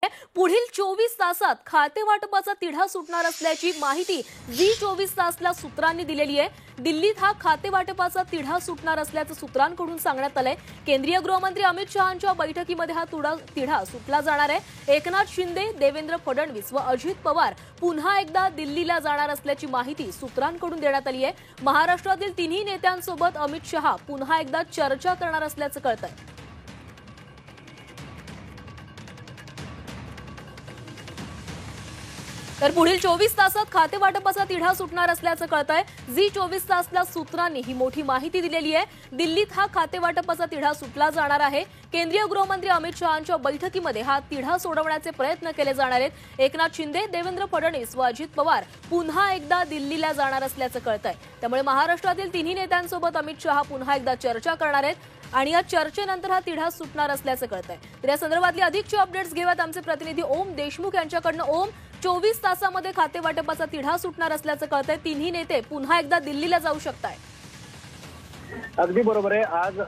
पुढील 24 तासात खाते वाटपाचा तिढा सुटणार असल्याची माहिती जी24 तासला सूत्रांनी दिलेली आहे। दिल्लीत हा खाते वाटपाचा तिढा सुटणार असल्याचं सूत्रांकडून सांगण्यात आलंय। केंद्रीय गृहमंत्री अमित शहांच्या बैठकीमध्ये हा तिढा सुटला जाणार आहे। एकनाथ शिंदे, देवेंद्र फडणवीस व अजित पवार पुन्हा एकदा दिल्लीला जाणार असल्याची माहिती सूत्रांकडून देण्यात आली आहे। महाराष्ट्रातील तिन्ही नेत्यांसोबत अमित शहा पुन्हा एकदा चर्चा करणार असल्याचं कळतंय। तर पुढील 24 तासात खाते वाटपाचा तिढा सुटणार असल्याचं कळतंय। जी24 तासला सूत्रांनी ही मोठी माहिती दिलेली आहे। दिल्लीत हा खाते वाटपाचा तिढा सुटला जाणार आहे। केंद्रीय गृहमंत्री अमित शहांच्या बैठकीमध्ये हा तिढा सोडवण्याचे प्रयत्न केले जाणार आहेत। एकनाथ शिंदे, देवेंद्र फडणवीस व अजित पवार पुन्हा एकदा दिल्लीला जाणार असल्याचं कळतंय। त्यामुळे महाराष्ट्रातील तिन्ही नेत्यांसोबत अमित शहा पुन्हा एकदा चर्चा करणार आहेत आणि या चर्चेनंतर हा तिढा सुटणार असल्याचं कळतंय। तर या संदर्भातली अधिकची अपडेट्स घेऊयात आमचे प्रतिनिधी ओम देशमुख यांच्याकडनं। ओम, 24 तासामध्ये खाते वाटपाचा तिढा सुटणार असल्याचं कळतंय। तिन्ही नेते पुन्हा एकदा दिल्लीला जाऊ शकतायत। अगदी बरोबर आहे। आज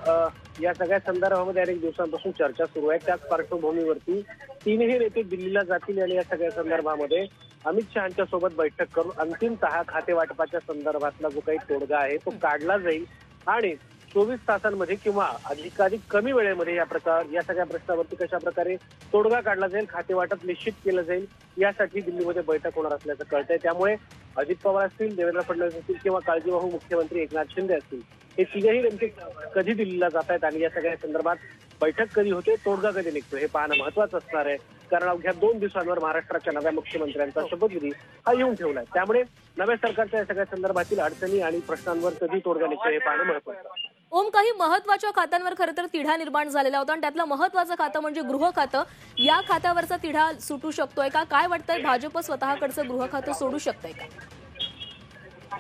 या सगळ्या संदर्भामध्ये अनेक दिवसांपासून चर्चा सुरू आहे। त्याच पार्श्वभूमीवरती तीनही नेते दिल्लीला जातील आणि या सगळ्या संदर्भामध्ये अमित शहांच्या सोबत बैठक करून अंतिमतः खाते वाटपाच्या संदर्भातला जो काही तोडगा आहे तो काढला जाईल आणि 24 तासांमध्ये किंवा अधिकाधिक कमी वेळेमध्ये या सगळ्या प्रश्नावरती कशा प्रकारे तोडगा काढला जाईल, खाते वाटप निश्चित केलं जाईल यासाठी दिल्लीमध्ये बैठक होणार असल्याचं कळतंय। त्यामुळे अजित पवार असतील, देवेंद्र फडणवीस असतील किंवा काळजीवाहू मुख्यमंत्री एकनाथ शिंदे असतील, हे तिघेही नेमके कधी दिल्लीला जात आहेत आणि या सगळ्या संदर्भात बैठक कधी होते, तोडगा कधी निघतो हे पाहणं महत्वाचं असणार आहे। कारण अवघ्या 2 दिवसांवर महाराष्ट्राच्या नव्या मुख्यमंत्र्यांचा शपथविधी हा येऊन ठेवलाय। त्यामुळे नव्या सरकारच्या या सगळ्या संदर्भातील अडचणी आणि प्रश्नांवर कधी तोडगा निघतो हे पाहणं महत्वाचं आहे। ओम, काही महत्वाच्या खात्यांवर खरं तर तिढा निर्माण झालेला होता आणि त्यातलं महत्वाचं खातं म्हणजे गृह खातं। या खात्यावरचा तिढा सुटू शकतोय का? काय वाटतंय, भाजप स्वतःकडचं गृह खातं सोडू शकतंय का?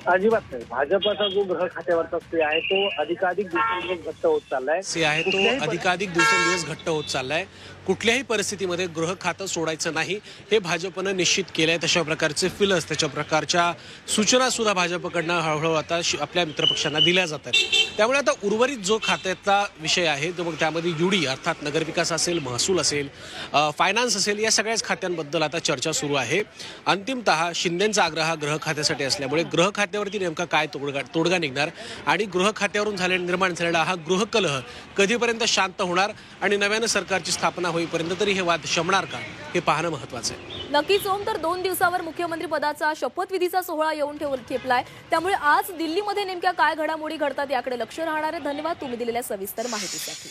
अजिबात नाही। भाजपचा जो गृह खात्यावरचा स्टे आहे तो अधिकाधिक दिवसेंदिवस घट्ट होत चाललाय। कुठल्याही परिस्थितीमध्ये गृह खातं सोडायचं नाही हे भाजपनं निश्चित केलंय। तशा प्रकारचे फिलस, त्याच्या प्रकारच्या सूचना सुद्धा भाजपकडनं हळूहळू आता आपल्या मित्रपक्षांना दिल्या जातात। त्यामुळे आता उर्वरित जो खात्याचा विषय आहे तो मग त्यामध्ये युडी अर्थात नगरविकास असेल, महसूल असेल, फायनान्स असेल, या सगळ्याच खात्यांबद्दल आता चर्चा सुरू आहे। अंतिमतः शिंदेंचा आग्रह हा गृह खात्यासाठी असल्यामुळे गृह खात्यावरती नेमका काय तोडगा निघणार आणि गृह खात्यावरून निर्माण झालेला हा गृहकलह कधीपर्यंत शांत होणार आणि नव्यानं सरकारची स्थापना होईपर्यंत तरी हे वाद शमणार का हे पाहणं महत्वाचं आहे। नक्कीच ओम, तर 2 दिवसावर मुख्यमंत्री पदाचा शपथविधीचा सोहळा येऊन ठेपलाय। त्यामुळे आज दिल्लीमध्ये नेमक्या काय घडामोडी घडतात याकडे लक्ष राहणार आहे। धन्यवाद तुम्ही दिलेल्या सविस्तर माहितीसाठी।